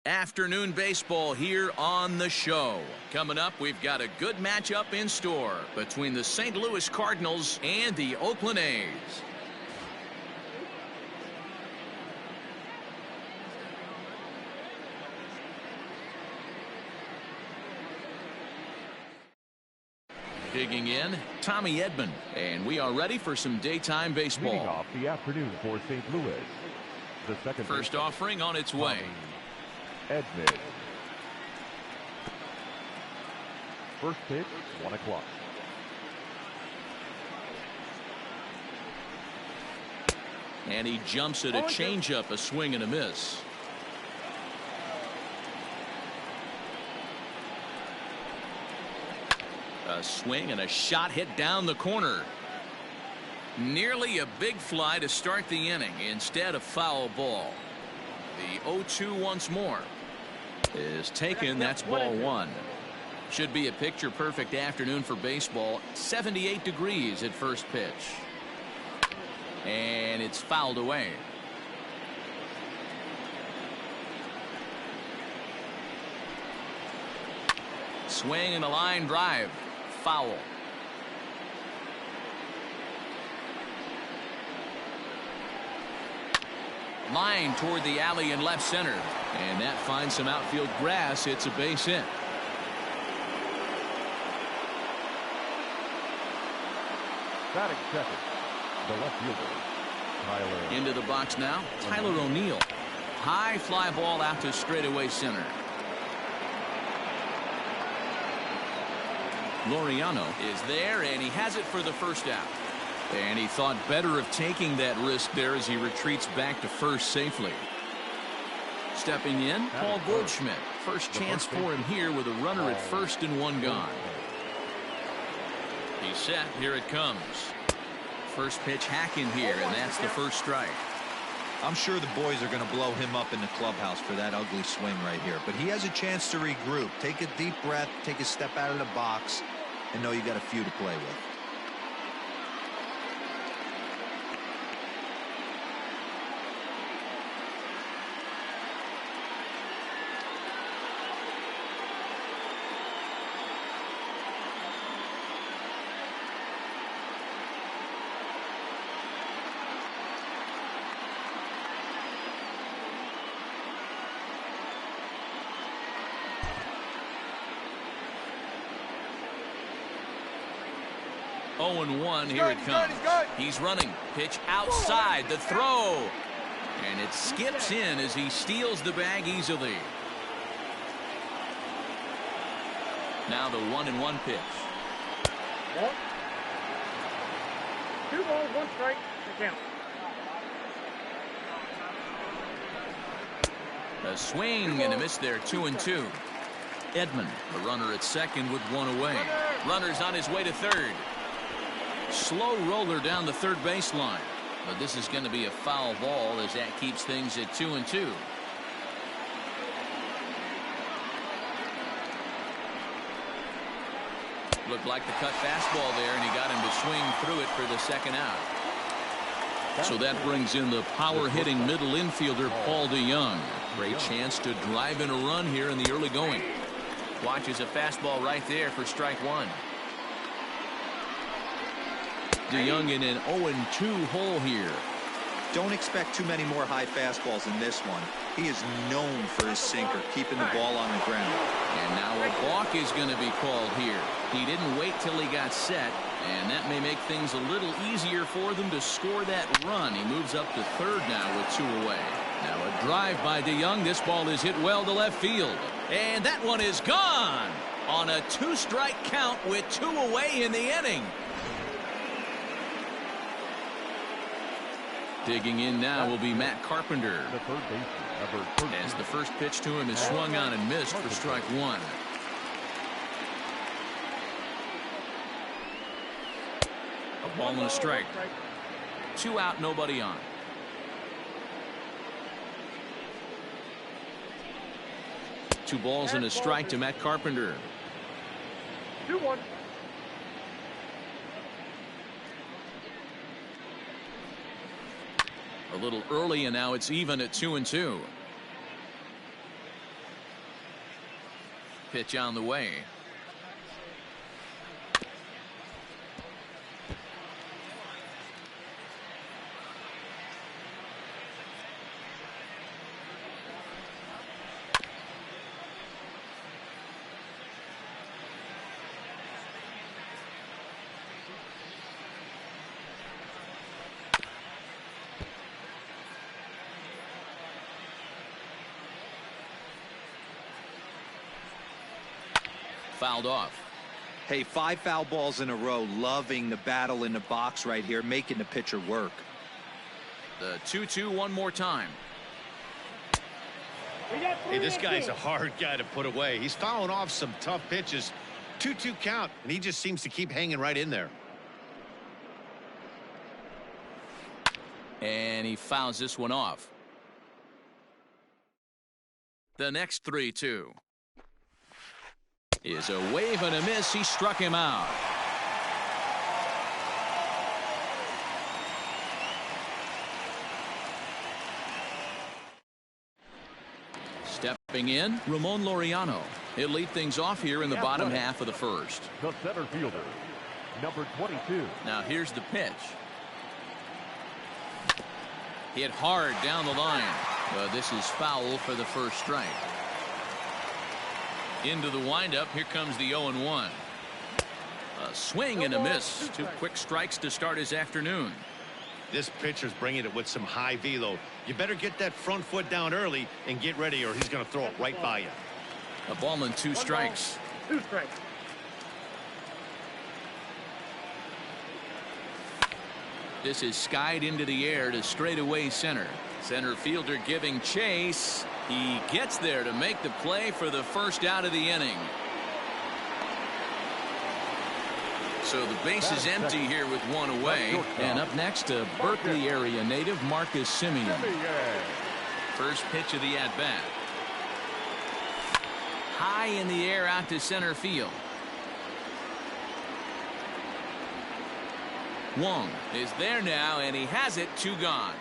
Afternoon baseball here on the show. Coming up, we've got a good matchup in store between the St. Louis Cardinals and the Oakland A's. Digging in, Tommy Edman, and we are ready for some daytime baseball. Leading off the afternoon for St. Louis. The second first offering on its way. Edman. First pitch, 1 o'clock. And he jumps at a changeup, a swing and a miss. A swing and a shot hit down the corner. Nearly a big fly to start the inning. Instead, a foul ball. The 0-2 once more is taken. That's ball one. Should be a picture perfect afternoon for baseball. 78 degrees at first pitch. And it's fouled away. Swing and a line drive. Foul. Line toward the alley in left center. And that finds some outfield grass. It's a base hit. Batting second, the left fielder, Tyler. Into the box now, Tyler O'Neill. High fly ball out to straightaway center. Laureano is there, and he has it for the first out. And he thought better of taking that risk there as he retreats back to first safely. Stepping in, Paul Goldschmidt. First chance for him here with a runner at first and one gone. He's set. Here it comes. First pitch hack in here, and that's the first strike. I'm sure the boys are going to blow him up in the clubhouse for that ugly swing right here. But he has a chance to regroup. Take a deep breath, take a step out of the box, and know you got a few to play with. Oh, 0-1, here it comes. He's running. Pitch outside. The throw. And it skips in as he steals the bag easily. Now the 1-1 pitch. 2 balls, 1 strike, to count. A swing and a miss there, 2-2. Edman, the runner at second with 1 away. Runner's on his way to third. Slow roller down the third baseline, but this is going to be a foul ball as that keeps things at 2-2. Looked like the cut fastball there, and he got him to swing through it for the second out. So that brings in the power hitting middle infielder Paul DeJong. Great chance to drive in a run here in the early going. Watches a fastball right there for strike one. DeJong in an 0-2 hole here. Don't expect too many more high fastballs in this one. He is known for his sinker, keeping the ball on the ground. And now a balk is going to be called here. He didn't wait till he got set, and that may make things a little easier for them to score that run. He moves up to third now with 2 away. Now a drive by DeJong. This ball is hit well to left field. And that one is gone on a 2-strike count with 2 away in the inning. Digging in now will be Matt Carpenter. The third baseman, as the first pitch to him is swung on and missed for strike one. A ball and a strike. 2 out, nobody on. Two balls and a strike to Matt Carpenter. 2-1. A little early, and now it's even at 2-2. Pitch on the way. Fouled off. Hey, 5 foul balls in a row. Loving the battle in the box right here, making the pitcher work. The 2-2 one more time. Hey, this guy's a hard guy to put away. He's fouling off some tough pitches. 2-2 count, and he just seems to keep hanging right in there. And he fouls this one off. The next 3-2 is a wave and a miss. He struck him out. Stepping in, Ramon Laureano. He'll lead things off here in the bottom half of the first. The center fielder, number 22. Now here's the pitch. Hit hard down the line. This is foul for the first strike. Into the windup. Here comes the 0-1. A swing and a miss. 2 quick strikes to start his afternoon. This pitcher's bringing it with some high velo. You better get that front foot down early and get ready, or he's going to throw it right by you. A ball and 2 strikes. 2 strikes. This is skied into the air to straightaway center. Center fielder giving chase. He gets there to make the play for the first out of the inning. So the base is empty here with 1 away. And up next, a Berkeley area native, Marcus Semien. First pitch of the at-bat. High in the air out to center field. Wong is there now, and he has it. 2 gone.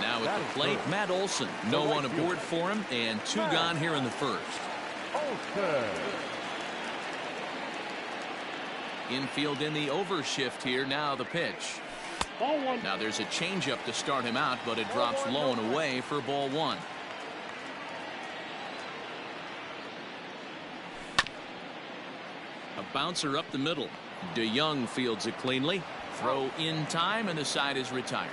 Now at the plate, Matt Olson. No one aboard for him, and 2 gone here in the first. Infield in the overshift here. Now the pitch. Ball 1. Now there's a changeup to start him out, but it drops low and away for ball 1. A bouncer up the middle. DeYoung fields it cleanly. Throw in time, and the side is retired.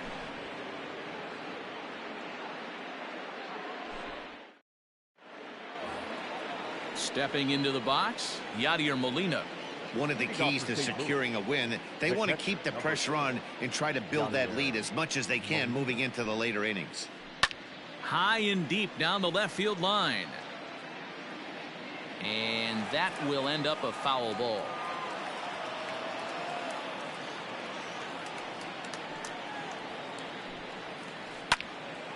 Stepping into the box, Yadier Molina. One of the keys to securing a win, they want to keep the pressure on and try to build that lead as much as they can moving into the later innings. High and deep down the left field line. And that will end up a foul ball.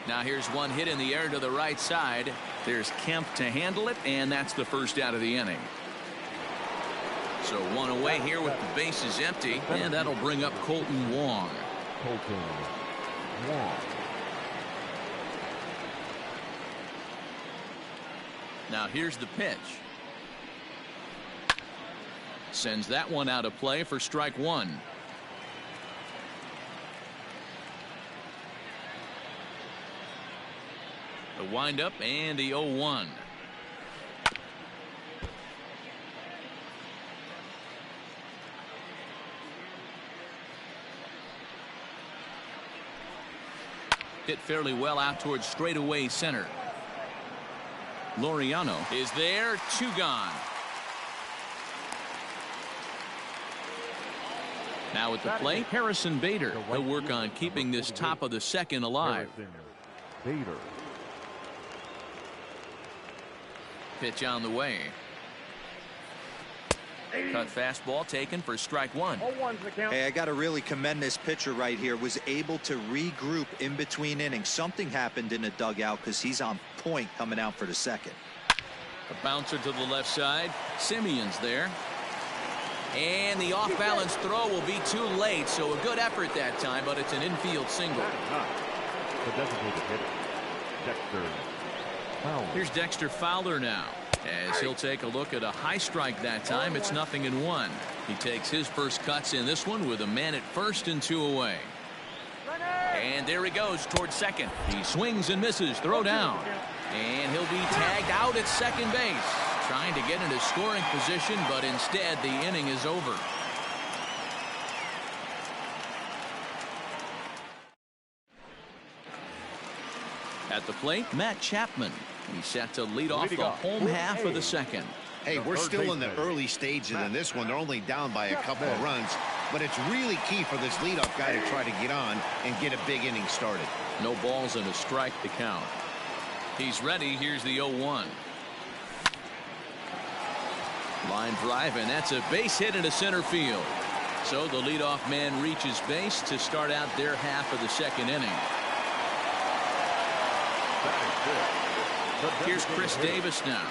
Now here's one hit in the air to the right side. There's Kemp to handle it, and that's the first out of the inning. So 1 away here with the bases empty, and that'll bring up Colton Wong. Now here's the pitch. Sends that one out of play for strike 1. The windup and the 0-1. Hit fairly well out towards straightaway center. Laureano is there. 2 gone. Now at the plate, Harrison Bader. He'll work on keeping this top of the second alive. Bader. Pitch on the way. Cut fastball taken for strike 1. 0-1's the count. Hey, I got to really commend this pitcher right here. Was able to regroup in between innings. Something happened in the dugout because he's on point coming out for the second. A bouncer to the left side. Semien's there. And the off-balance throw will be too late, so a good effort that time, but it's an infield single. The designated hitter, Dexter Fowler. Here's Dexter Fowler now, as he'll take a look at a high strike that time. It's 0-1. He takes his first cuts in this one with a man at first and 2 away. And there he goes towards second. He swings and misses. Throw down. And he'll be tagged out at second base. Trying to get into scoring position, but instead the inning is over. At the plate, Matt Chapman. He's set to lead off the home half of the second. Hey, we're still in the early stages in this one. They're only down by a couple of runs, but it's really key for this leadoff guy to try to get on and get a big inning started. No balls and a strike to count. He's ready. Here's the 0-1. Line drive, and that's a base hit into center field. So the leadoff man reaches base to start out their half of the second inning. Here's Chris Davis now.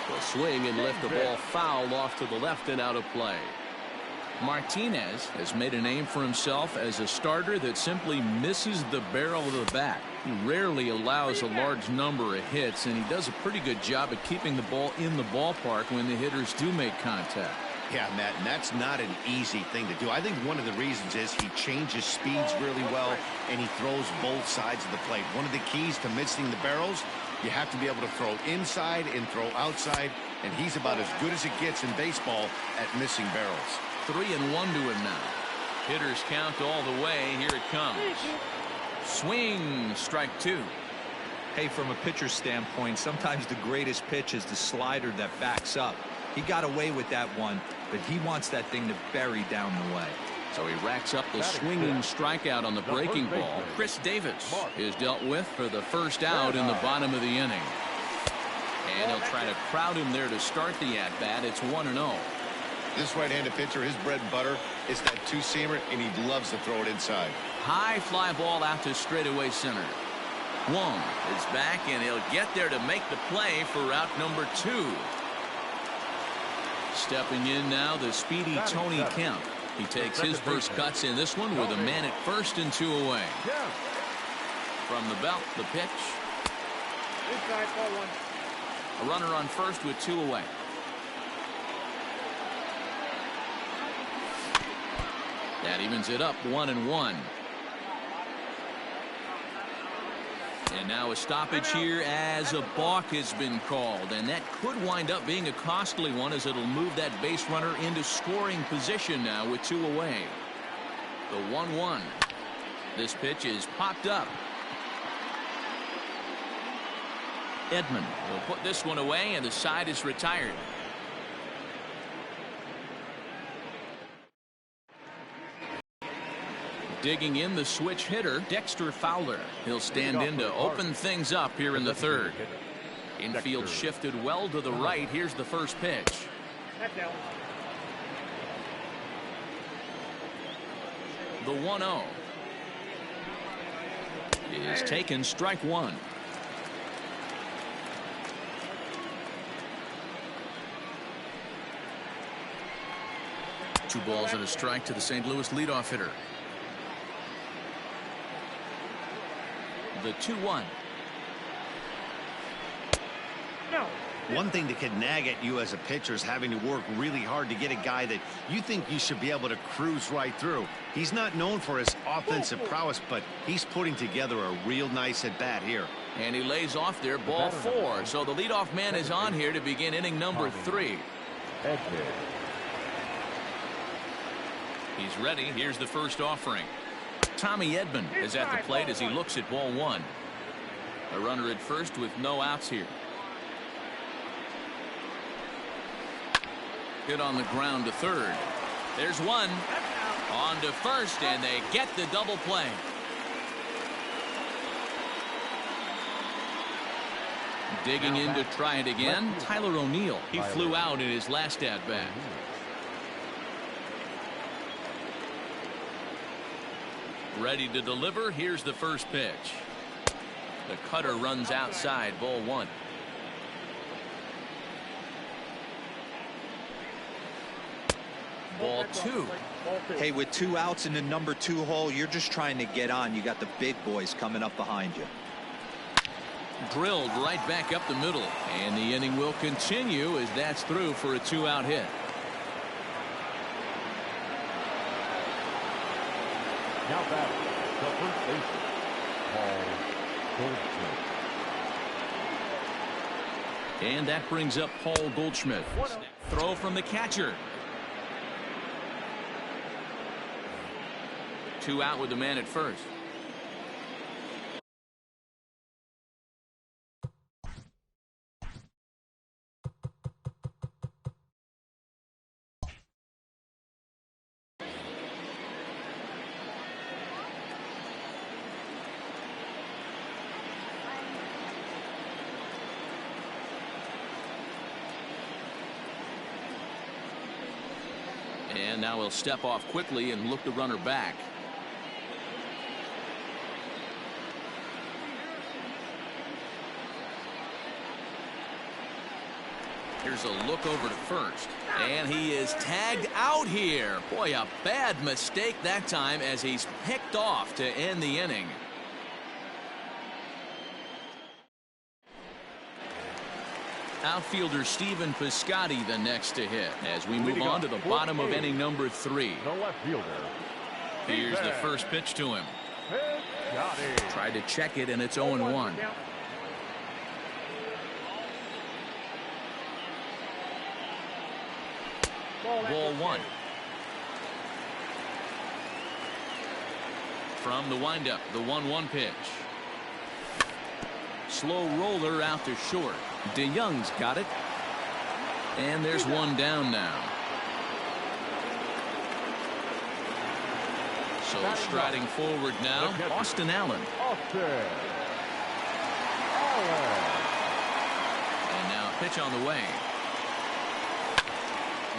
Will swing and lift the ball foul off to the left and out of play. Martinez has made a name for himself as a starter that simply misses the barrel of the bat. He rarely allows a large number of hits, and he does a pretty good job at keeping the ball in the ballpark when the hitters do make contact. Yeah, Matt, and that's not an easy thing to do. I think one of the reasons is he changes speeds really well, and he throws both sides of the plate. One of the keys to missing the barrels, you have to be able to throw inside and throw outside, and he's about as good as it gets in baseball at missing barrels. 3-1 to him now. Hitters count all the way. Here it comes. Swing, strike 2. Hey, from a pitcher's standpoint, sometimes the greatest pitch is the slider that backs up. He got away with that one, but he wants that thing to bury down the way. So he racks up the swinging strikeout on the breaking ball. Chris Davis is dealt with for the first out in the bottom of the inning. And he'll try to crowd him there to start the at-bat. It's 1-0. This right-handed pitcher, his bread and butter is that two-seamer, and he loves to throw it inside. High fly ball out to straightaway center. Wong is back, and he'll get there to make the play for out number 2. Stepping in now, the speedy Tony Kemp. He takes his first cuts in this one with a man at first and 2 away. From the belt, the pitch. A runner on first with 2 away. That evens it up, 1-1. And now a stoppage here as a balk has been called, and that could wind up being a costly one as it'll move that base runner into scoring position now with 2 away. The 1-1. This pitch is popped up. Edman will put this one away, and the side is retired. Digging in, the switch hitter, Dexter Fowler. He'll stand in to open things up here in the third. Infield shifted well to the right. Here's the first pitch. The 1-0 is taken, strike 1. Two balls and a strike to the St. Louis leadoff hitter. The 2-1. One thing that could nag at you as a pitcher is having to work really hard to get a guy that you think you should be able to cruise right through. He's not known for his offensive prowess, but he's putting together a real nice at bat here. And he lays off there, ball 4. So the leadoff man is on here to begin inning number 3. He's ready. Here's the first offering. Tommy Edman is at the plate as he looks at ball 1. A runner at first with no outs here. Hit on the ground to third. There's one. On to first, and they get the double play. Digging in to try it again, Tyler O'Neill. He flew out in his last at-bat. Ready to deliver. Here's the first pitch. The cutter runs outside, ball 1. Ball 2. Hey, with 2 outs in the number 2 hole, you're just trying to get on. You got the big boys coming up behind you. Drilled right back up the middle, and the inning will continue as that's through for a 2-out hit. Now batting, the first baseman, Paul Goldschmidt. And that brings up Paul Goldschmidt. Throw from the catcher. 2 out with the man at first. And now he'll step off quickly and look the runner back. Here's a look over to first. And he is tagged out here. Boy, a bad mistake that time as he's picked off to end the inning. Outfielder Stephen Piscotty the next to hit as we move on to the bottom of inning number 3. The left fielder. Here's the first pitch to him. Tried to check it, and it's 0-1. Ball 1. From the windup, the 1-1 pitch. Slow roller out to short. DeYoung's got it. And there's one down now. So striding forward now, Austin Allen. And now a pitch on the way.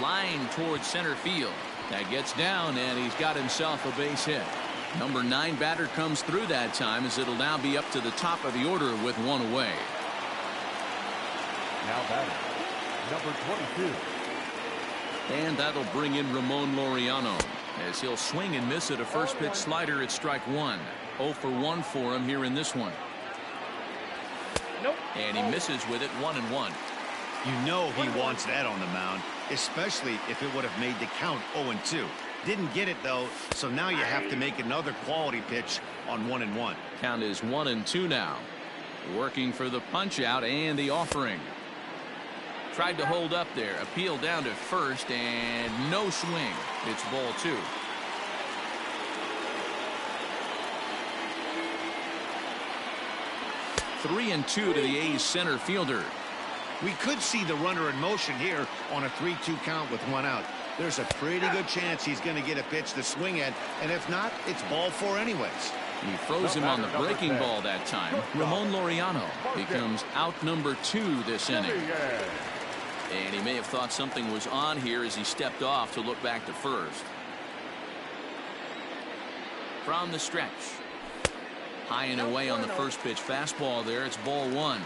Line towards center field. That gets down, and he's got himself a base hit. Number 9 batter comes through that time as it'll now be up to the top of the order with one away. Now batting, number 22. And that'll bring in Ramon Laureano as he'll swing and miss at a first pitch slider at strike 1. 0 for 1 for him here in this one. And he misses with it 1-1. You know he wants that on the mound, especially if it would have made the count 0-2. Didn't get it, though, so now you have to make another quality pitch on 1-1. Count is 1-2 now. Working for the punch out and the offering. Tried to hold up there. Appeal down to first, and no swing. It's ball 2. Three and 2 to the A's center fielder. We could see the runner in motion here on a 3-2 count with 1 out. There's a pretty good chance he's going to get a pitch to swing at, and if not, it's ball 4 anyways. He throws him on the breaking ball that time. Ramon Laureano becomes out number 2 this inning. And he may have thought something was on here as he stepped off to look back to first. From the stretch. High and away on the first pitch fastball there. It's ball 1.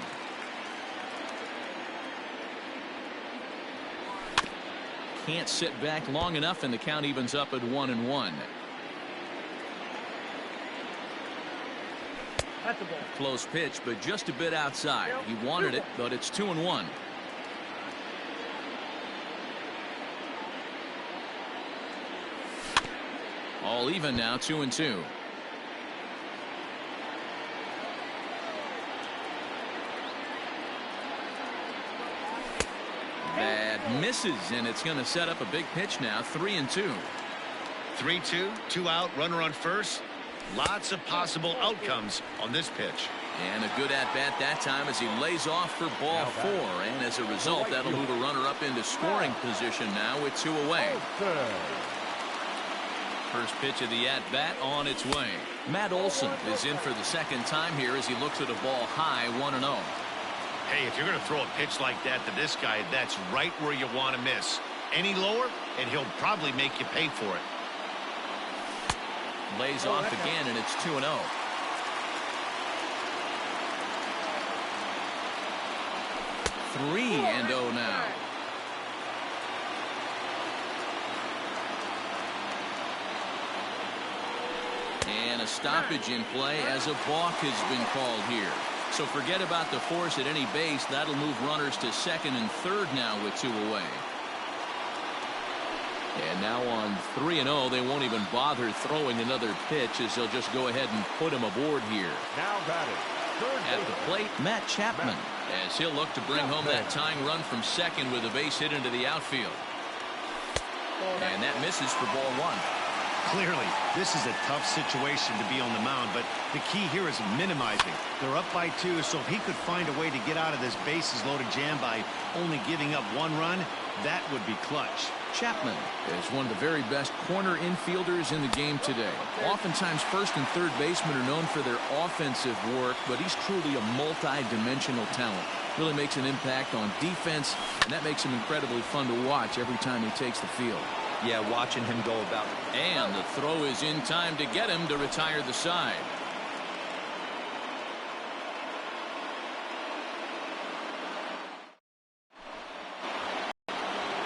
Can't sit back long enough, and the count evens up at 1-1. That's a ball. Close pitch, but just a bit outside. He wanted it, but it's 2-1. All even now, 2-2. That misses, and it's going to set up a big pitch now. 3-2. 3-2, 2 out, runner on first. Lots of possible outcomes on this pitch. And a good at-bat that time as he lays off for ball 4. And as a result, that'll move a runner up into scoring position now with 2 away. First pitch of the at-bat on its way. Matt Olson is in for the second time here as he looks at a ball high, 1-0. Hey, if you're going to throw a pitch like that to this guy, that's right where you want to miss. Any lower, and he'll probably make you pay for it. Lays off again, and it's 2-0. 3-0 now. And a stoppage in play as a balk has been called here. So forget about the force at any base. That'll move runners to second and third now with 2 away. And now on 3-0, they won't even bother throwing another pitch as they'll just go ahead and put him aboard here. Now batting, At the plate, Matt Chapman, as he'll look to bring home that tying run from second with a base hit into the outfield. And that misses for ball 1. Clearly, this is a tough situation to be on the mound, but the key here is minimizing. They're up by 2, so if he could find a way to get out of this bases-loaded jam by only giving up 1 run, that would be clutch. Chapman is one of the very best corner infielders in the game today. Oftentimes, first and third basemen are known for their offensive work, but he's truly a multi-dimensional talent. Really makes an impact on defense, and that makes him incredibly fun to watch every time he takes the field. Yeah, watching him go about. And the throw is in time to get him to retire the side.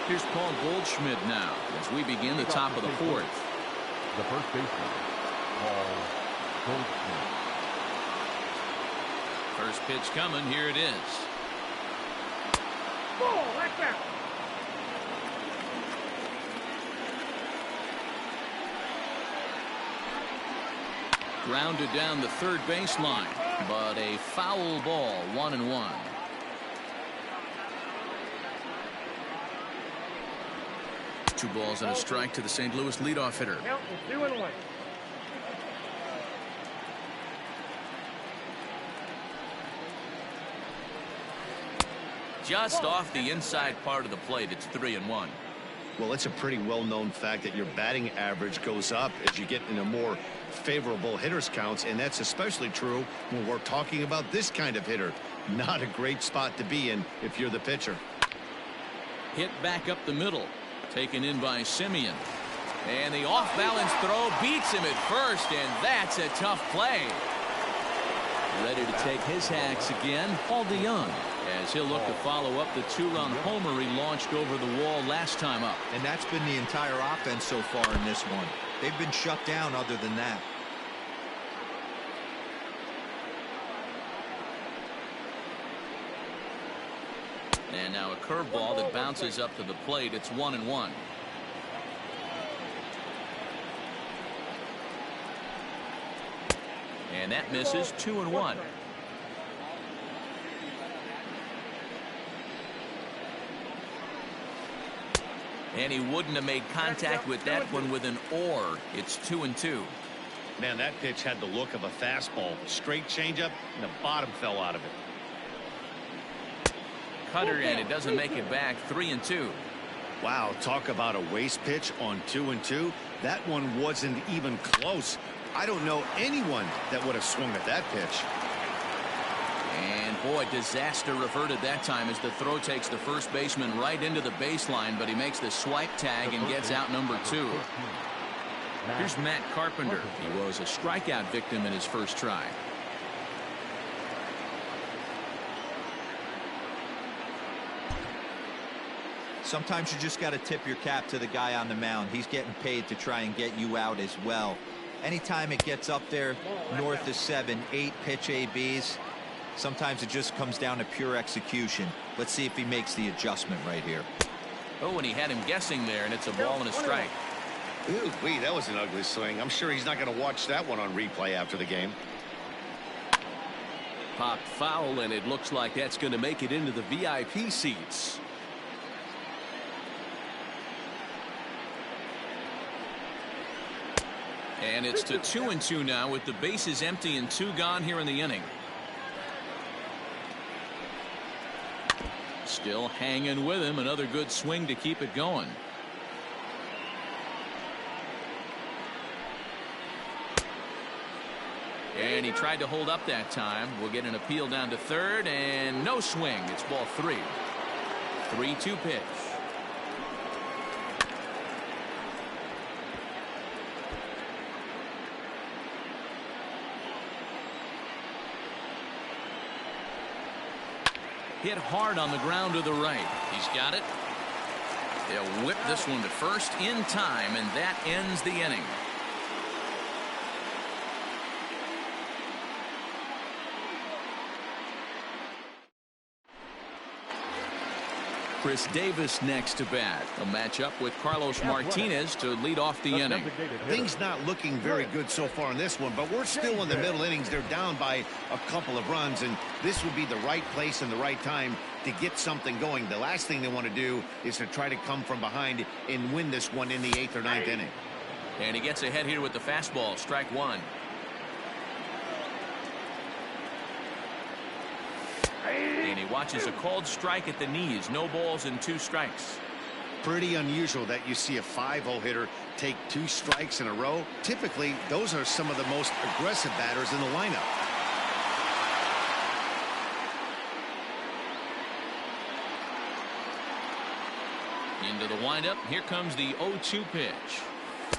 Here's Paul Goldschmidt now as we begin the top of the 4th. the first baseman, Paul Goldschmidt. First pitch coming. Here it is. Ball, that's out. Grounded down the third baseline, but a foul ball, 1-1. Two balls and a strike to the St. Louis leadoff hitter. Count is 2-1. Just off the inside part of the plate, it's 3-1. Well, it's a pretty well-known fact that your batting average goes up as you get into more favorable hitters counts, and that's especially true when we're talking about this kind of hitter. Not a great spot to be in if you're the pitcher. Hit back up the middle, taken in by Simeon, and the off-balance throw beats him at first, and that's a tough play. Ready to take his hacks again, Paul DeYoung, as he'll look to follow up the 2-run homer he launched over the wall last time up. And that's been the entire offense so far in this one. They've been shut down other than that. And now a curveball that bounces up to the plate. It's 1-1. And that misses. 2-1. And he wouldn't have made contact with that one with an or. It's 2-2. Man, that pitch had the look of a fastball. Straight changeup, and the bottom fell out of it. Cutter, and it doesn't make it back. 3-2. Wow, talk about a waste pitch on 2-2. That one wasn't even close. I don't know anyone that would have swung at that pitch. And boy, disaster reverted that time as the throw takes the first baseman right into the baseline, but he makes the swipe tag and gets out number 2. Here's Matt Carpenter. He was a strikeout victim in his first try. Sometimes you just got to tip your cap to the guy on the mound. He's getting paid to try and get you out as well. Anytime it gets up there north of 7, 8 pitch ABs, sometimes it just comes down to pure execution. Let's see if he makes the adjustment right here. Oh, and he had him guessing there, and it's a ball and a strike. Ooh, wee, that was an ugly swing. I'm sure he's not going to watch that one on replay after the game. Popped foul, and it looks like that's going to make it into the VIP seats. And it's to 2-2 now with the bases empty and 2 gone here in the inning. Still hanging with him. Another good swing to keep it going. And he tried to hold up that time. We'll get an appeal down to third, and no swing. It's ball 3. 3-2 pitch. Hit hard on the ground to the right. He's got it. They'll whip this one to first in time, and that ends the inning. Chris Davis next to bat. He'll match up with Carlos Martinez to lead off the inning. Things not looking very good so far in this one, but we're still in the middle innings. They're down by a couple of runs, and this would be the right place and the right time to get something going. The last thing they want to do is to try to come from behind and win this one in the 8th or 9th inning. And he gets ahead here with the fastball. Strike one. And he watches a called strike at the knees. No balls and 2 strikes. Pretty unusual that you see a 5-0 hitter take 2 strikes in a row. Typically, those are some of the most aggressive batters in the lineup. Into the windup. Here comes the 0-2 pitch.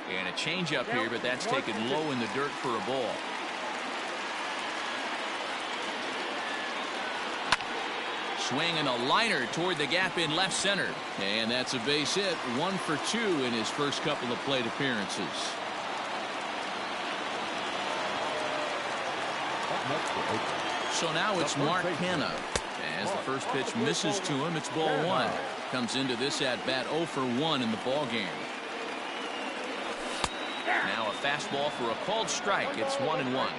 And a changeup here, but that's taken low in the dirt for a ball. Swinging a liner toward the gap in left center. And that's a base hit. 1 for 2 in his first couple of plate appearances. So now it's Mark Hanna. As the first pitch misses to him, it's ball 1. Comes into this at bat 0 for 1 in the ball game. Now a fastball for a called strike. It's 1-1.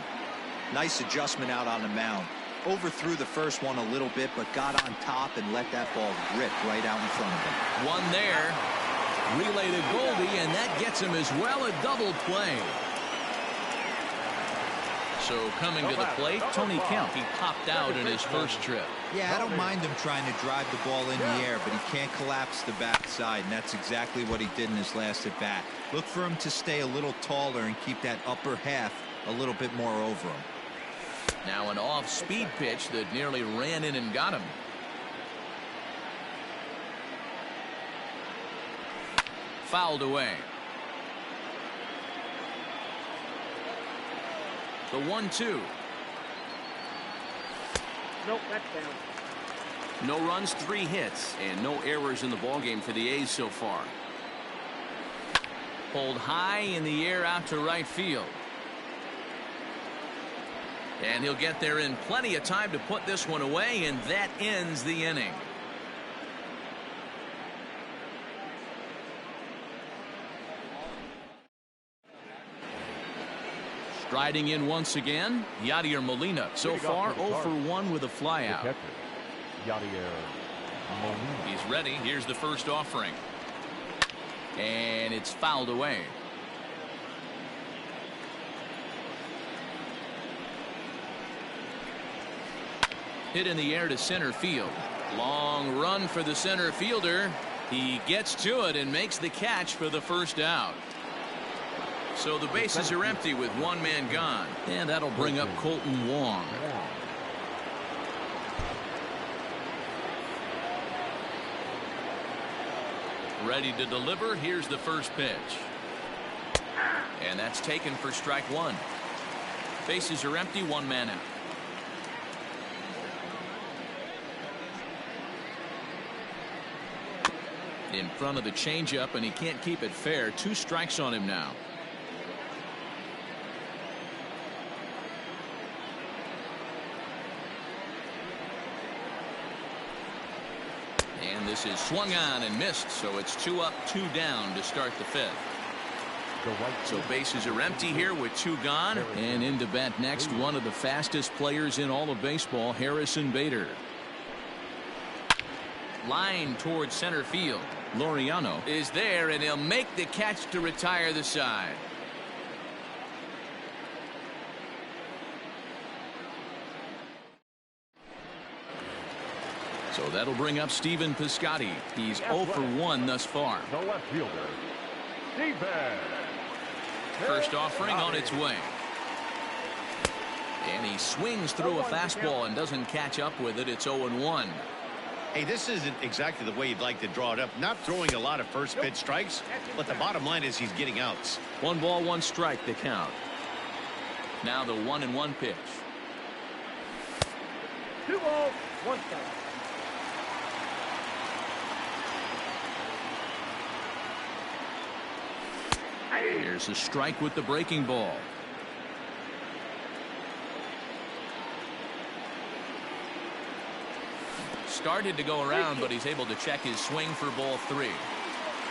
Nice adjustment out on the mound. Overthrew the first one a little bit, but got on top and let that ball rip right out in front of him. One there. Relay to Goldie, and that gets him as well a double play. So coming to the plate, Tony Kemp. He popped out in his first trip. Yeah, I don't mind him trying to drive the ball in the air, but he can't collapse the backside, and that's exactly what he did in his last at bat. Look for him to stay a little taller and keep that upper half a little bit more over him. Now an off-speed pitch that nearly ran in and got him. Fouled away. The 1-2. Nope, that's down. No runs, 3 hits, and no errors in the ballgame for the A's so far. Pulled high in the air out to right field. And he'll get there in plenty of time to put this one away, and that ends the inning. Striding in once again, Yadier Molina. So far 0 for 1 with a flyout. He's ready. Here's the first offering. And it's fouled away. Hit in the air to center field. Long run for the center fielder. He gets to it and makes the catch for the first out. So the bases are empty with 1 man gone. And that'll bring up Colton Wong. Ready to deliver. Here's the first pitch. And that's taken for strike 1. Bases are empty, 1 man out. In front of the changeup, and he can't keep it fair. 2 strikes on him now. And this is swung on and missed, so it's 2 up, 2 down to start the 5th. So bases are empty here with 2 gone. And into bat next, one of the fastest players in all of baseball, Harrison Bader. Line towards center field. Laureano is there, and he'll make the catch to retire the side. So that'll bring up Stephen Piscotty. He's 0 for 1 thus far. The left fielder, Stephen. First offering on its way. And he swings through a fastball and doesn't catch up with it. It's 0-1. Hey, this isn't exactly the way you'd like to draw it up. Not throwing a lot of first pitch strikes, but the bottom line is he's getting outs. 1 ball, 1 strike, the count. Now the 1-1 pitch. 2 balls, 1 strike. Here's a strike with the breaking ball. started to go around, but he's able to check his swing for ball 3.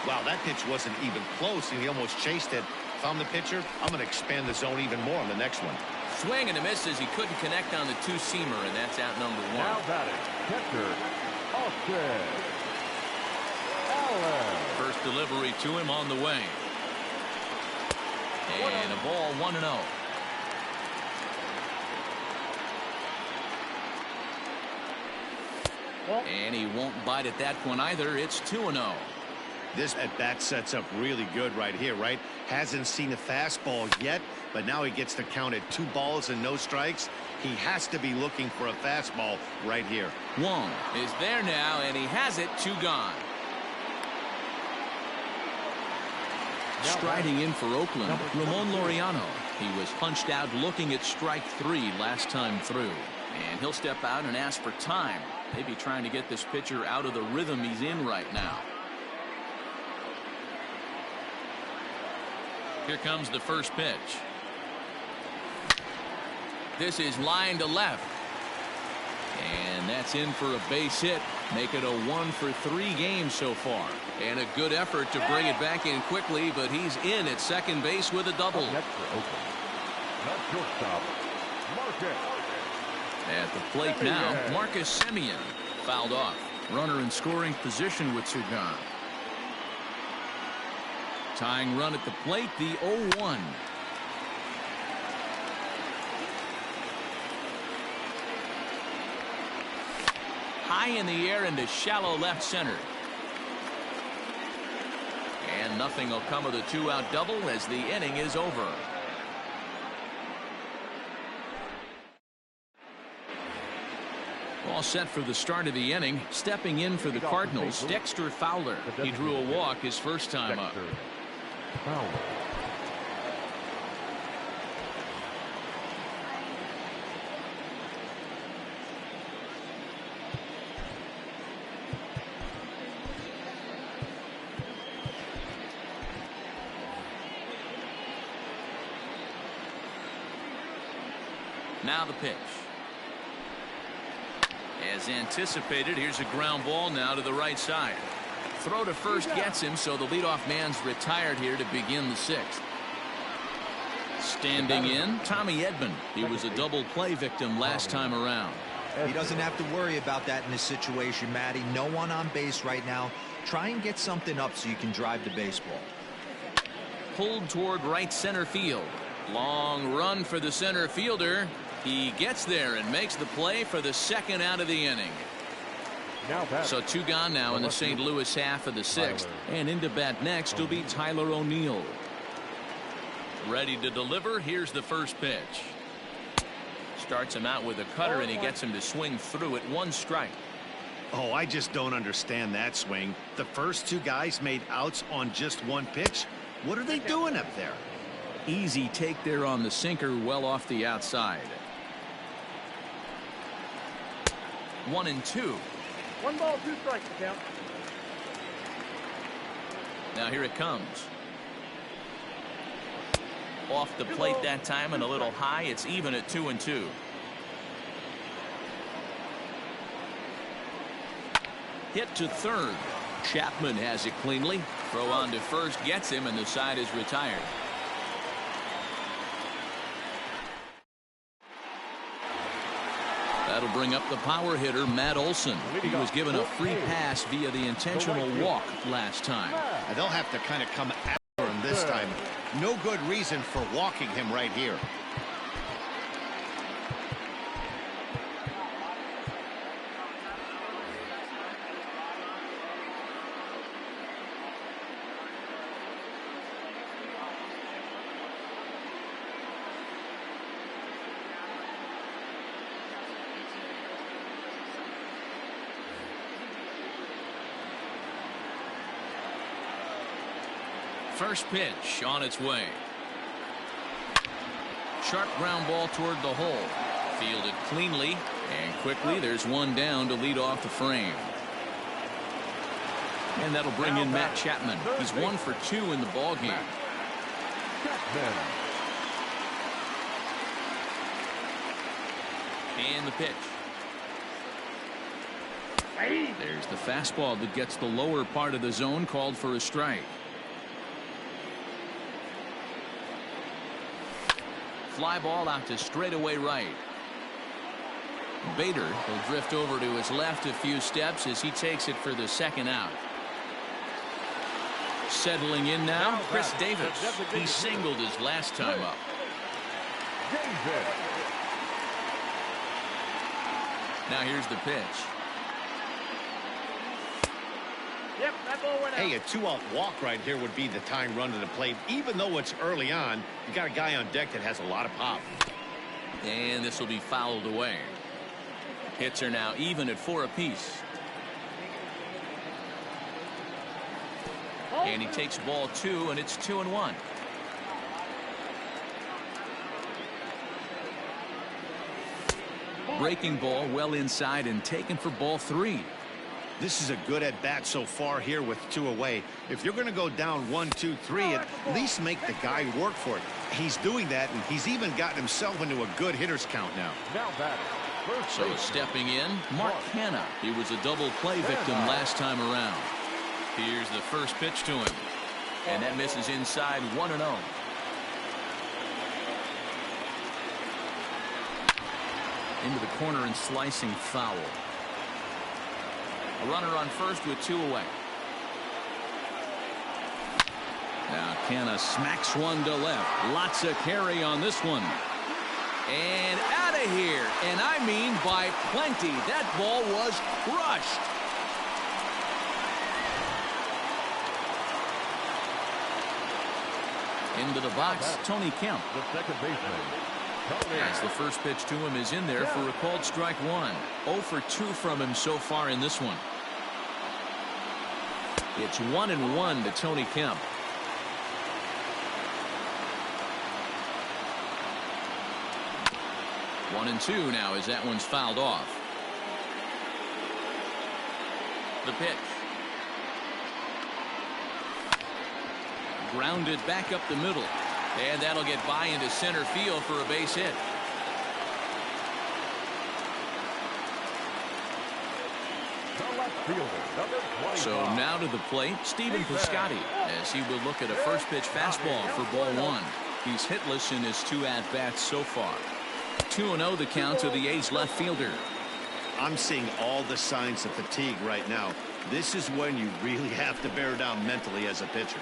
Wow, that pitch wasn't even close, and he almost chased it. If I'm the pitcher, I'm going to expand the zone even more on the next one. Swing and a miss as he couldn't connect on the two-seamer, and that's out number 1. Now batting, catcher, Austin. First delivery to him on the way. And a ball 1-0. And he won't bite at that one either. It's 2-0. This at-bat sets up really good right here, right? Hasn't seen a fastball yet, but now he gets to count at 2 balls and no strikes. He has to be looking for a fastball right here. Wong is there now, and he has it. 2 gone. Striding in for Oakland, Ramon Laureano. He was punched out looking at strike 3 last time through. And he'll step out and ask for time. Maybe trying to get this pitcher out of the rhythm he's in right now. Here comes the first pitch. This is line to left. And that's in for a base hit. Make it a 1-for-3 game so far. And a good effort to bring it back in quickly, but he's in at second base with a double. At the plate now, Marcus Semien fouled off. Runner in scoring position with 2 gone. Tying run at the plate, the 0-1. High in the air into shallow left center. And nothing will come of the 2-out double as the inning is over. All set for the start of the inning. Stepping in for the Cardinals, Dexter Fowler. He drew a walk his first time up. Now the pitch. As anticipated, here's a ground ball now to the right side. Throw to first gets him, so the leadoff man's retired here to begin the 6th. Standing in, Tommy Edman. He was a double play victim last time around. He doesn't have to worry about that in this situation, Matty. No one on base right now. Try and get something up so you can drive the baseball. Pulled toward right center field. Long run for the center fielder. He gets there and makes the play for the 2nd out of the inning. So 2 gone now in the St. Louis half of the 6th. And into bat next will be Tyler O'Neill. Ready to deliver. Here's the first pitch. Starts him out with a cutter, and he gets him to swing through it. 1 strike. Oh, I just don't understand that swing. The first 2 guys made outs on just 1 pitch. What are they doing up there? Easy take there on the sinker, well off the outside. 1-2. 1 ball, 2 strikes to count. Now here it comes. Off the plate that time and a little high. It's even at 2-2. Hit to third. Chapman has it cleanly. Throw on to first gets him, and the side is retired. That'll bring up the power hitter, Matt Olson. He was given a free pass via the intentional walk last time. And they'll have to kind of come after him this time. No good reason for walking him right here. First pitch on its way. Sharp ground ball toward the hole. Fielded cleanly and quickly. There's 1 down to lead off the frame. And that'll bring in Matt Chapman. He's 1 for 2 in the ball game. And the pitch. There's the fastball that gets the lower part of the zone, called for a strike. Fly ball out to straightaway right. Bader will drift over to his left a few steps as he takes it for the second out. Settling in now, Chris Davis. He singled his last time up. Now here's the pitch. Yep, that ball went out. Hey, a 2-out walk right here would be the tying run to the plate. Even though it's early on, you got a guy on deck that has a lot of pop. And this will be fouled away. Hits are now even at 4 apiece. And he takes ball 2, and it's 2-1. Breaking ball well inside and taken for ball 3. This is a good at bat so far here with 2 away. If you're going to go down 1, 2, 3, at least make the guy work for it. He's doing that, and he's even gotten himself into a good hitter's count now. So stepping in, Mark Hanna. He was a double play victim last time around. Here's the first pitch to him, and that misses inside 1-0. Into the corner and slicing foul. A runner on first with 2 away. Now Canna smacks one to left. Lots of carry on this one. And out of here. And I mean by plenty. That ball was crushed. Into the box, Tony Kemp. The second baseman, As the first pitch to him is in there for a called strike 1. 0 for 2 from him so far in this one. It's 1-1 to Tony Kemp. One and 2 now as that one's fouled off. The pitch. Grounded back up the middle. And that'll get by into center field for a base hit. the left fielder, number 25. So now to the plate, Stephen Piscotty, as he will look at a first pitch fastball for ball 1. He's hitless in his 2 at-bats so far. 2-0 the count to the A's left fielder. I'm seeing all the signs of fatigue right now. This is when you really have to bear down mentally as a pitcher.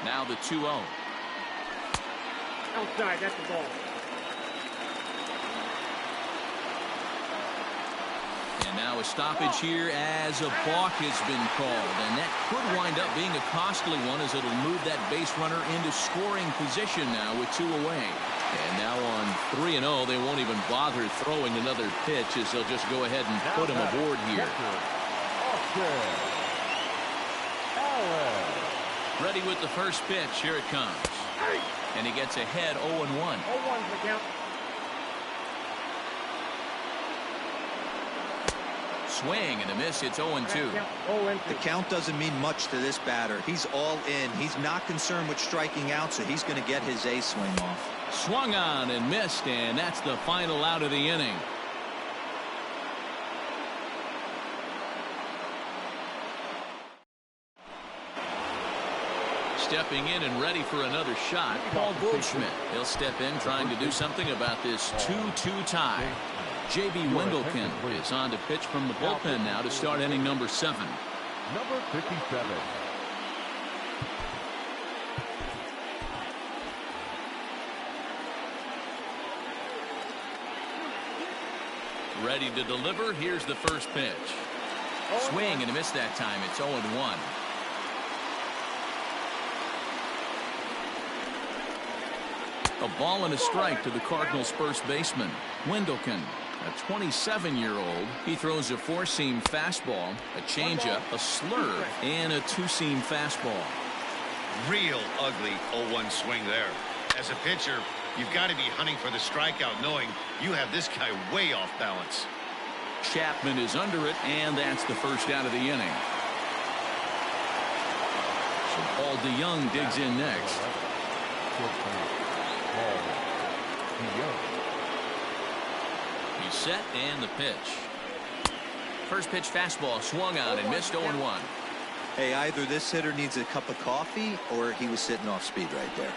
Now the 2-0. Outside, that's the ball. And now a stoppage here as a balk has been called. And that could wind up being a costly one as it'll move that base runner into scoring position now with 2 away. And now on 3-0, they won't even bother throwing another pitch as they'll just go ahead and put him aboard here. Ready with the first pitch. Here it comes. And he gets ahead 0-1. 0-1's the count. Swing and a miss. It's 0-2. The count doesn't mean much to this batter. He's all in. He's not concerned with striking out, so he's going to get his A swing off. Swung on and missed, and that's the final out of the inning. stepping in and ready for another shot. Paul Goldschmidt. He'll step in trying to do something about this 2-2 tie. J.B. Wendelken is on to pitch from the bullpen now to start inning number 7. Number 57. Ready to deliver. Here's the first pitch. Swing and a miss that time. It's 0-1. A ball and a strike to the Cardinals' first baseman, Wendelken. A 27-year-old. He throws a four-seam fastball, a changeup, a slurve, and a two-seam fastball. Real ugly 0-1 swing there. As a pitcher, you've got to be hunting for the strikeout, knowing you have this guy way off balance. Chapman is under it, and that's the first out of the inning. So Paul DeYoung digs in next. He's set, and the pitch. First pitch fastball swung on and missed 0-1. Hey, either this hitter needs a cup of coffee or he was sitting off speed right there.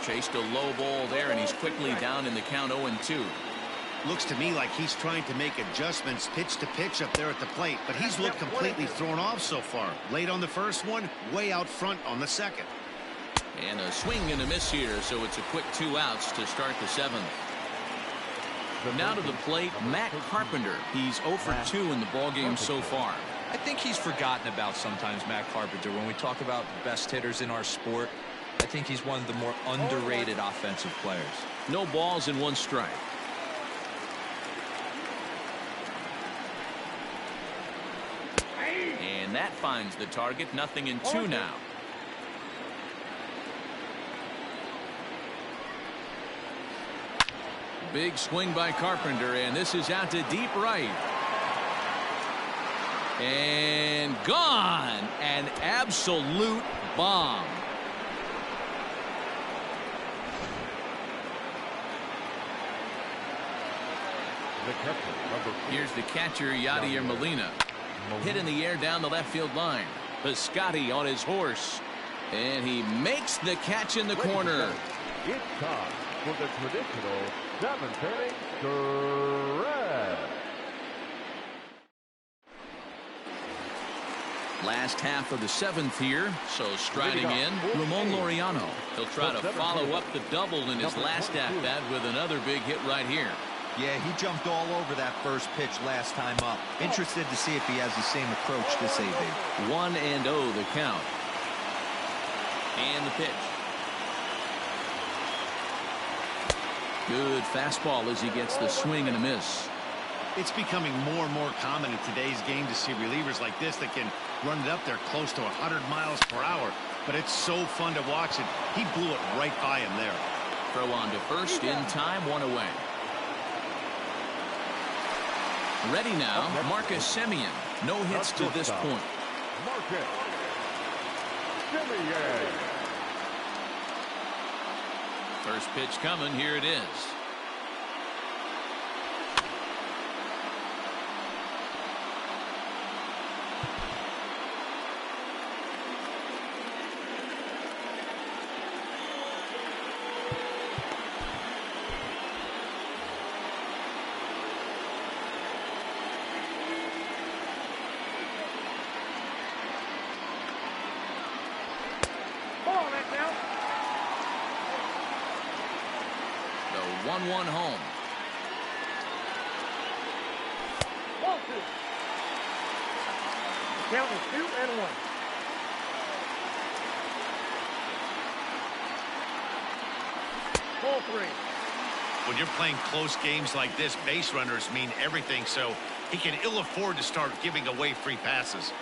Chased a low ball there, and he's quickly down in the count 0-2. Looks to me like he's trying to make adjustments pitch to pitch up there at the plate, but he's looked completely thrown off so far. Late on the first one, way out front on the second. And a swing and a miss here, so it's a quick 2 outs to start the 7th. Now to the plate, Matt Carpenter. He's 0 for 2 in the ballgame so far. I think he's forgotten about sometimes, Matt Carpenter. When we talk about the best hitters in our sport, I think he's one of the more underrated offensive players. No balls and 1 strike. And that finds the target. 0-2 now. Big swing by Carpenter, and this is out to deep right. And gone. An absolute bomb. Here's the catcher, Yadier Molina. Hit in the air down the left field line. Piscotty on his horse. And he makes the catch in the corner. It's time for the traditional 7th inning stretch. Last half of the 7th here, so striding in, Ramon Laureano. He'll try to follow up the double in his last at-bat with another big hit right here. Yeah, he jumped all over that first pitch last time up. Interested to see if he has the same approach this AB. 1-0 the count. And the pitch. Good fastball as he gets the swing and a miss. It's becoming more and more common in today's game to see relievers like this that can run it up there close to 100 miles per hour. But it's so fun to watch it. He blew it right by him there. Throw on to first in time, 1 away. Ready now, Marcus Semien. No hits to this point. Marcus Semien. First pitch coming. Here it is. Ball that now. 1-1 home. Ball 2. The count is 2-1. Ball 3. When you're playing close games like this, base runners mean everything, so he can ill afford to start giving away free passes.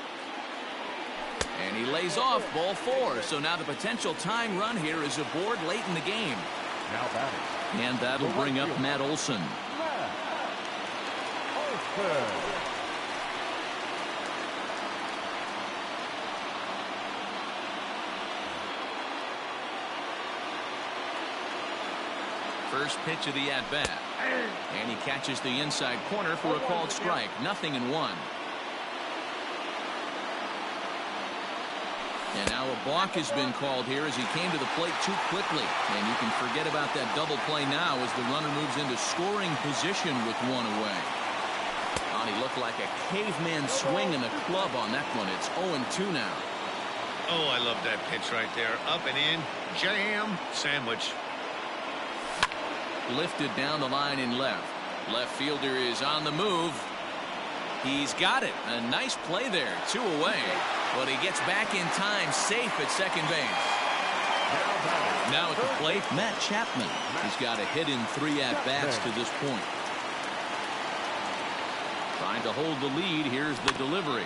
And he lays off ball 4. So now the potential tying run here is aboard late in the game. Now batting. And that'll bring up Matt Olson. First pitch of the at-bat. And he catches the inside corner for a called strike. 0-1. And now a balk has been called here as he came to the plate too quickly. And you can forget about that double play now as the runner moves into scoring position with one away. Oh, he looked like a caveman swinging a club on that one. It's 0-2 now. Oh, I love that pitch right there. Up and in. Jam. Sandwich. Lifted down the line in left. Left fielder is on the move. He's got it. A nice play there. 2 away. But he gets back in time, safe at second base. Now at the plate, Matt Chapman. He's got a hit in 3 at-bats to this point. Trying to hold the lead. Here's the delivery.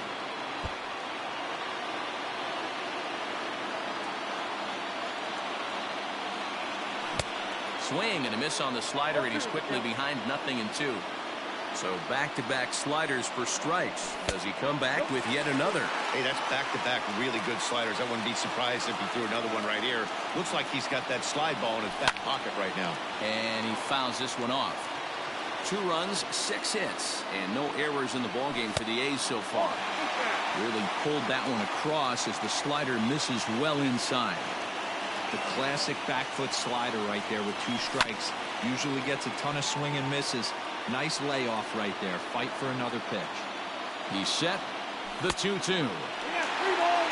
Swing and a miss on the slider, and he's quickly behind 0-2. So back-to-back sliders for strikes. Does he come back with yet another? Hey, that's back-to-back really good sliders. I wouldn't be surprised if he threw another one right here. Looks like he's got that slide ball in his back pocket right now. And he fouls this one off. 2 runs, 6 hits, and no errors in the ballgame for the A's so far. Really pulled that one across as the slider misses well inside. The classic back foot slider right there with 2 strikes. Usually gets a ton of swing and misses. Nice layoff right there. Fight for another pitch. He's set. The 2-2.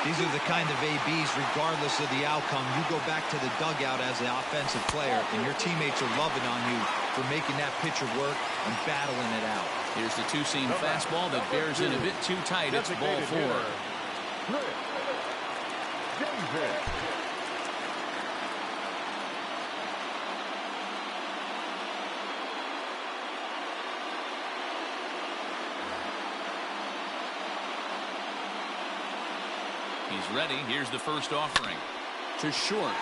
These are the kind of ABs, regardless of the outcome, you go back to the dugout as the offensive player, and your teammates are loving on you for making that pitcher work and battling it out. Here's the 2-seam fastball that bears in a bit too tight. It's ball 4. He's ready. Here's the first offering. To short.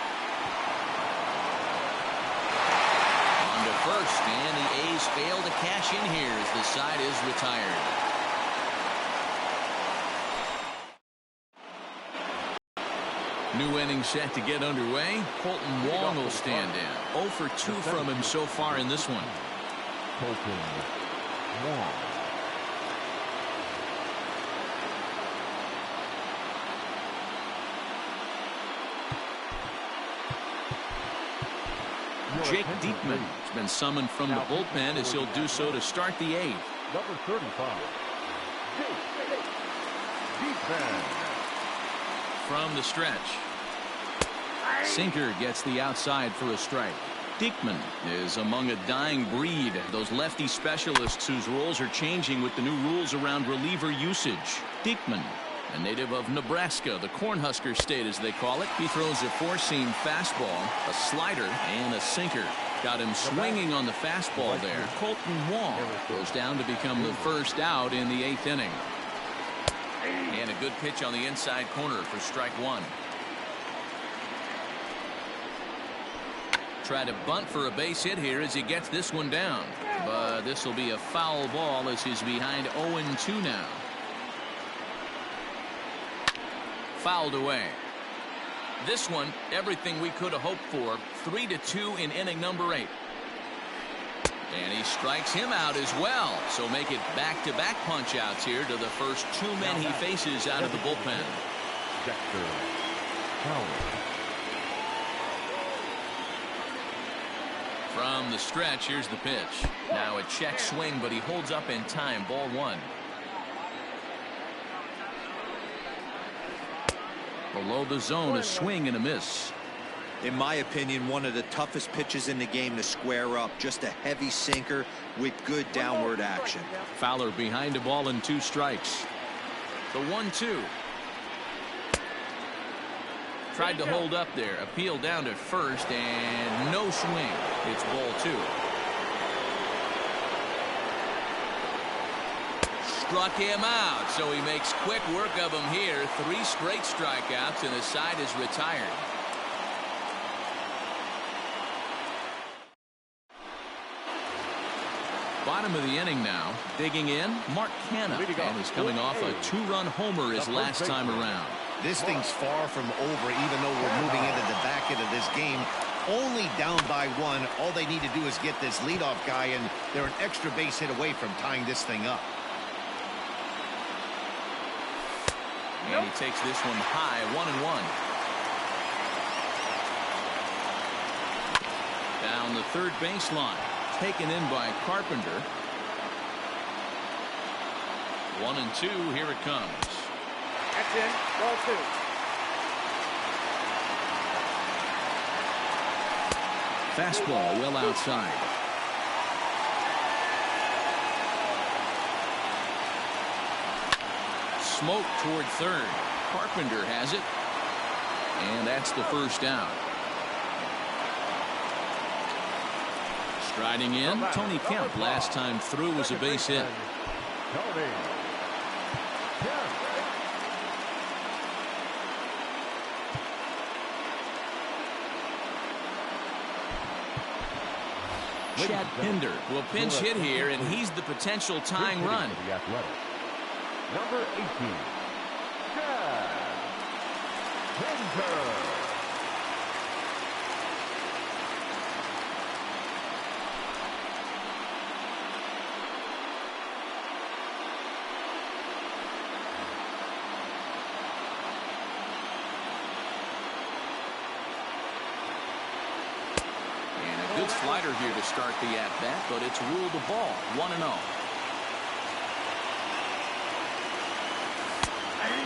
On to first, and the A's fail to cash in here as the side is retired. New inning set to get underway. Colton Wong will stand in. 0 for 2 from him so far in this one. Colton Wong. Jake Diekman has been summoned from the bullpen as he'll do so to start the 8th. Number 35. Diekman. From the stretch. Sinker gets the outside for a strike. Diekman is among a dying breed. Those lefty specialists whose roles are changing with the new rules around reliever usage. Diekman, a native of Nebraska, the Cornhusker State as they call it. He throws a 4-seam fastball, a slider, and a sinker. Got him swinging on the fastball there. Colton Wong goes down to become the first out in the 8th inning. And a good pitch on the inside corner for strike 1. Try to bunt for a base hit here as he gets this one down. But this will be a foul ball as he's behind 0-2 now. Fouled away. This one, everything we could have hoped for. 3-2 in inning number 8. And he strikes him out as well. So make it back-to-back punch-outs here to the first 2 men he faces out of the bullpen. From the stretch, here's the pitch. Now a check swing, but he holds up in time. Ball 1. Below the zone, a swing and a miss. In my opinion, one of the toughest pitches in the game to square up. Just a heavy sinker with good downward action. Fowler behind a ball and 2 strikes. The 1-2. Tried to hold up there. Appeal down to first and no swing. It's ball 2. Struck him out, so he makes quick work of him here. 3 straight strikeouts, and the side is retired. Bottom of the inning now. Digging in, Mark Canha, and he's coming off a 2-run homer his last time around. This thing's far from over, even though we're moving into the back end of this game. Only down by 1. All they need to do is get this leadoff guy, and they're an extra base hit away from tying this thing up. And he takes this one high, 1-1. Down the third baseline. Taken in by Carpenter. 1-2. Here it comes. That's in. Ball 2. Fastball well outside. Smoke toward third. Carpenter has it. And that's the first out. Striding in, Tony Kemp. Last time through was a base hit. Tony. Chad Pinder will pinch hit here, and he's the potential tying run. The Athletic. Number 18, Chad Pinder. Good slider here to start the at-bat, but it's ruled a ball. 1-0.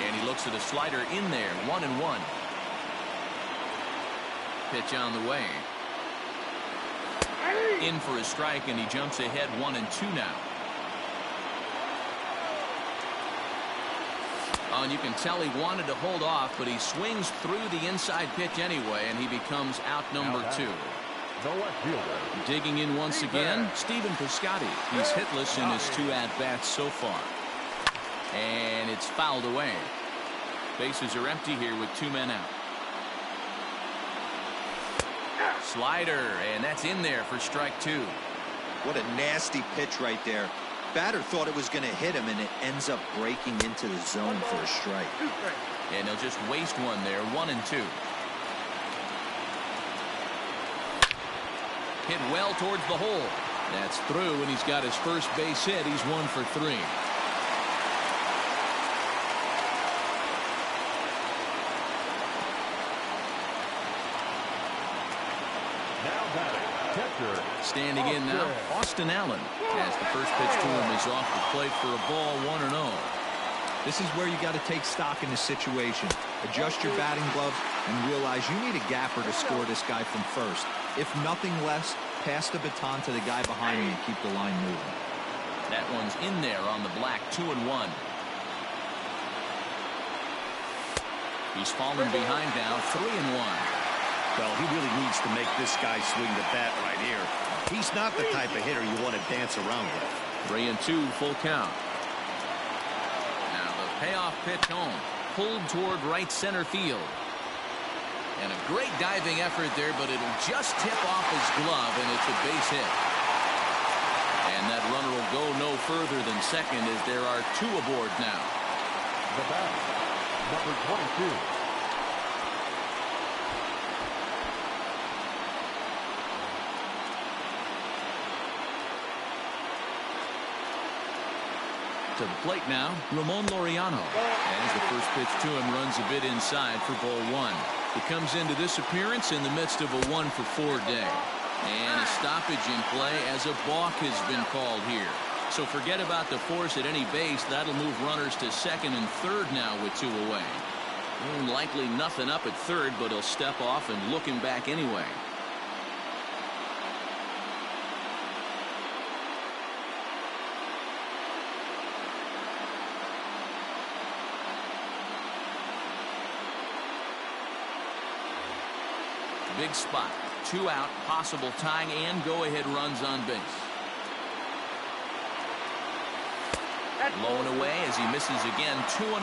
And he looks at a slider in there. 1-1. Pitch on the way. In for a strike, and he jumps ahead 1-2 now. Oh, and you can tell he wanted to hold off, but he swings through the inside pitch anyway, and he becomes out number 2. Digging in once again, Stephen Piscotty. He's hitless in his 2 at-bats so far. And it's fouled away. Bases are empty here with 2 men out. Slider, and that's in there for strike 2. What a nasty pitch right there. Batter thought it was going to hit him, and it ends up breaking into the zone for a strike. And he'll just waste one there. 1-2. Hit well towards the hole. That's through, and he's got his first base hit. He's 1 for 3. Now batting, catcher. Standing in now, Austin Allen. As the first pitch to him is off the plate for a ball. 1-0. This is where you got to take stock in the situation. Adjust your batting glove and realize you need a gapper to score this guy from first. If nothing less, pass the baton to the guy behind you and keep the line moving. That one's in there on the black. 2-1. He's fallen behind now. 3-1. Well, he really needs to make this guy swing the bat right here. He's not the type of hitter you want to dance around with. 3-2, full count. Now the payoff pitch home. Pulled toward right center field. And a great diving effort there, but it'll just tip off his glove, and it's a base hit. And that runner will go no further than second, as there are 2 aboard now. The bat, number 22. To the plate now, Ramon Laureano. As the first pitch to him runs a bit inside for ball 1. He comes into this appearance in the midst of a 1-for-4 day. And a stoppage in play as a balk has been called here. So forget about the force at any base. That'll move runners to second and third now with 2 away. Likely nothing up at third, but he'll step off and look him back anyway. Big spot. 2 out, possible tying and go-ahead runs on base. Low and away as he misses again. 2-0.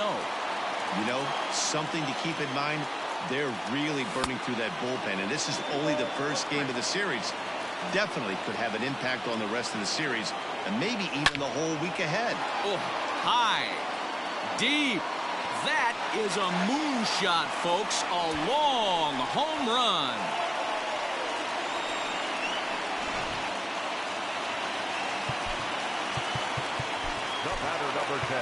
You know, something to keep in mind, they're really burning through that bullpen, and this is only the first game of the series. Definitely could have an impact on the rest of the series, and maybe even the whole week ahead. Oh, high, deep. That is a moonshot, folks. A long home run. The batter, number 10,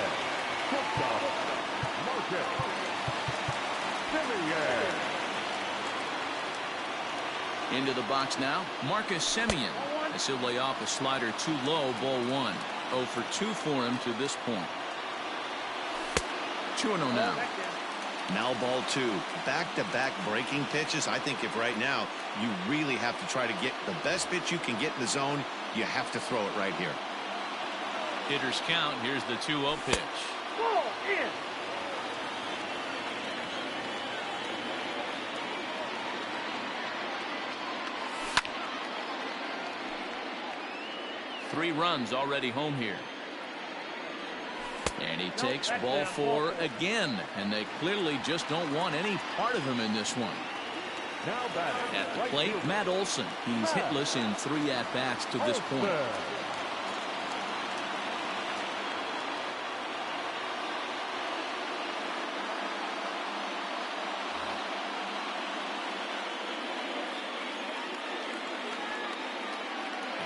Into the box now, Marcus Semien. As he'll lay off a slider too low, ball one. 0 for 2 for him to this point. 2-0 now. Now ball two. Back-to-back breaking pitches. I think if right now you really have to try to get the best pitch you can get in the zone, you have to throw it right here. Hitters count. Here's the 2-0 pitch. Ball in. Three runs already home here. And he takes ball four again. And they clearly just don't want any part of him in this one. At the plate, Matt Olson. He's hitless in 3 at-bats to this point.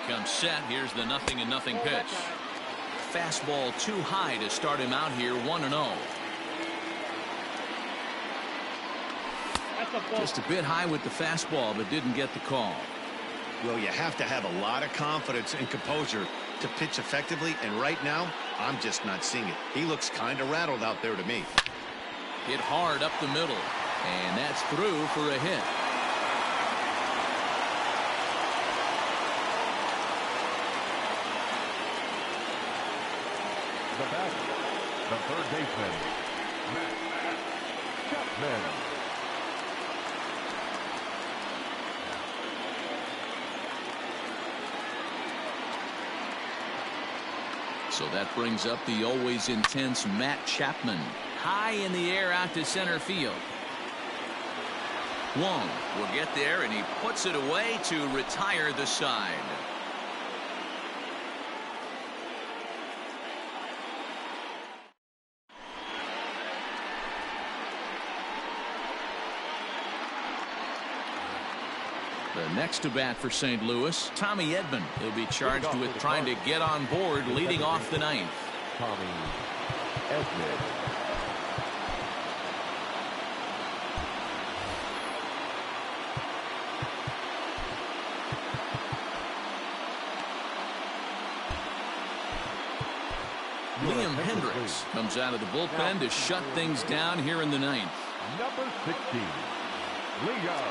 Comes set. Here's the 0-0 pitch. Fastball too high to start him out here. 1-0. Just a bit high with the fastball, but didn't get the call. Well, you have to have a lot of confidence and composure to pitch effectively, and right now I'm just not seeing it. He looks kind of rattled out there to me. Hit hard up the middle, and that's through for a hit. The batter, the third baseman, Matt Chapman. So that brings up the always intense Matt Chapman. High in the air out to center field. Wong will get there, and he puts it away to retire the side. The next to bat for St. Louis, Tommy Edman. He'll be charged with trying to get on board leading off the ninth. Tommy Edman. Liam Hendricks comes out of the bullpen to shut things down here in the ninth. Number 16, Liam.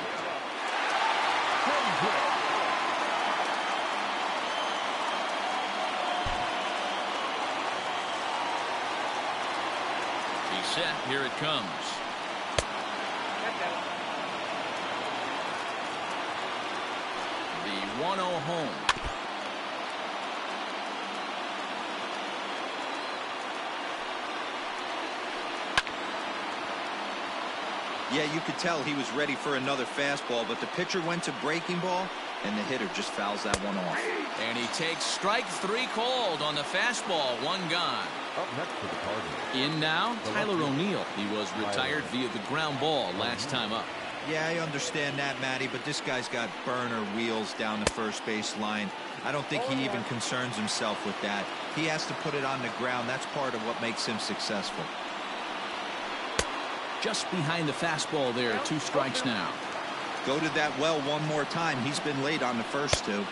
He's set. Here it comes. The 1-0 home. Yeah, you could tell he was ready for another fastball, but the pitcher went to breaking ball, and the hitter just fouls that one off. And he takes strike 3 called on the fastball. 1 gone. Up next to the Cardinals. In now, Tyler O'Neill. He was retired via the ground ball last time up. Yeah, I understand that, Matty, but this guy's got burner wheels down the first base line. I don't think he even concerns himself with that. He has to put it on the ground. That's part of what makes him successful. Just behind the fastball there. 2 strikes now. Go to that well one more time. He's been late on the first 2. A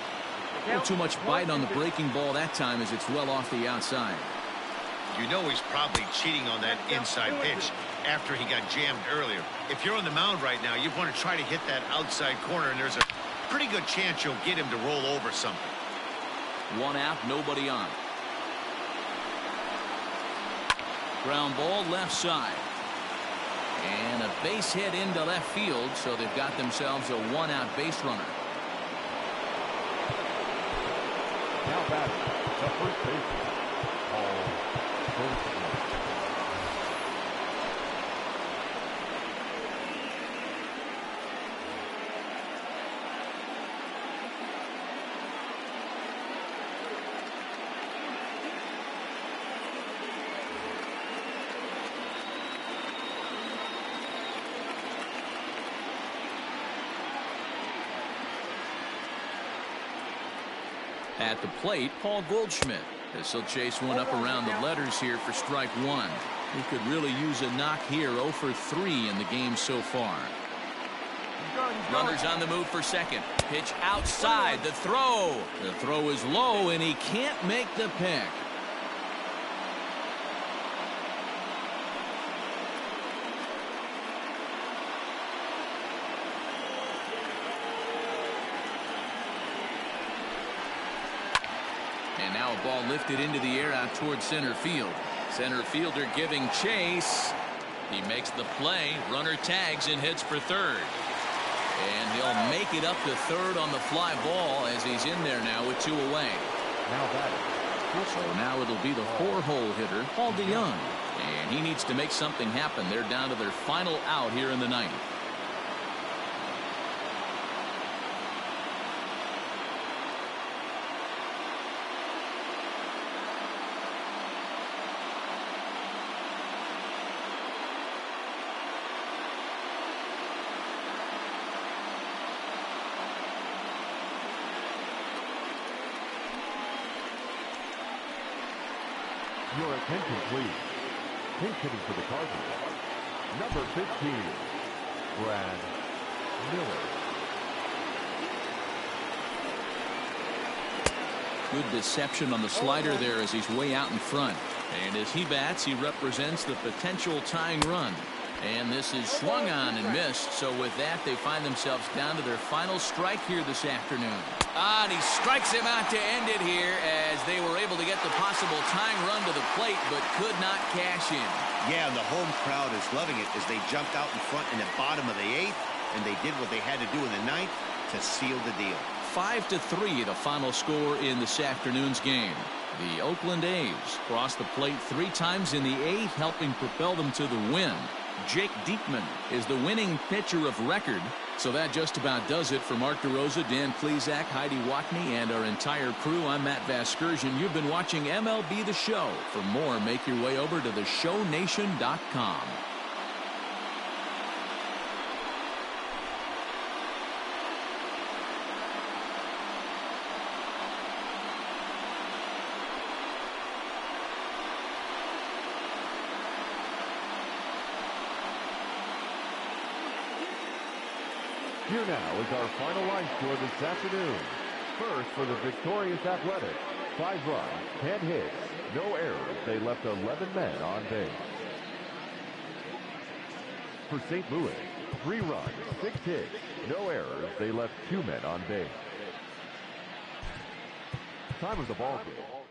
little too much bite on the breaking ball that time as it's well off the outside. You know he's probably cheating on that inside pitch after he got jammed earlier. If you're on the mound right now, you want to try to hit that outside corner, and there's a pretty good chance you'll get him to roll over something. 1 out, nobody on. Ground ball left side. And a base hit into left field, so they've got themselves a 1-out base runner. Now batting, the first baseman, Paul Goldschmidt. At the plate, Paul Goldschmidt. As he'll chase one up around the letters here for strike 1. He could really use a knock here. 0 for 3 in the game so far. Runners on the move for second. Pitch outside. The throw. The throw is low, and he can't make the pick. And now a ball lifted into the air out towards center field. Center fielder giving chase. He makes the play. Runner tags and hits for third. And he'll make it up to third on the fly ball as he's in there now with 2 away. Now batting. So now it'll be the 4-hole hitter, Paul DeYoung. And he needs to make something happen. They're down to their final out here in the ninth. Your attention, please. Pinch hitting for the Cardinals. Number 15, Brad Miller. Good deception on the slider there as he's way out in front. And as he bats, he represents the potential tying run. And this is swung on and missed. So with that, they find themselves down to their final strike here this afternoon. And he strikes him out to end it here as they were able to get the possible tying run to the plate, but could not cash in. Yeah, and the home crowd is loving it as they jumped out in front in the bottom of the 8th, and they did what they had to do in the 9th to seal the deal. 5-3 the final score in this afternoon's game. The Oakland A's crossed the plate 3 times in the 8th, helping propel them to the win. Jake Diekman is the winning pitcher of record. So that just about does it for Mark DeRosa, Dan Plesac, Heidi Watney, and our entire crew. I'm Matt Vasgersian. You've been watching MLB The Show. For more, make your way over to theshownation.com. Here now is our final line score this afternoon. First, for the victorious Athletics, 5 runs, 10 hits, no errors. They left 11 men on base. For St. Louis, 3 runs, 6 hits, no errors. They left 2 men on base. Time of the ball game.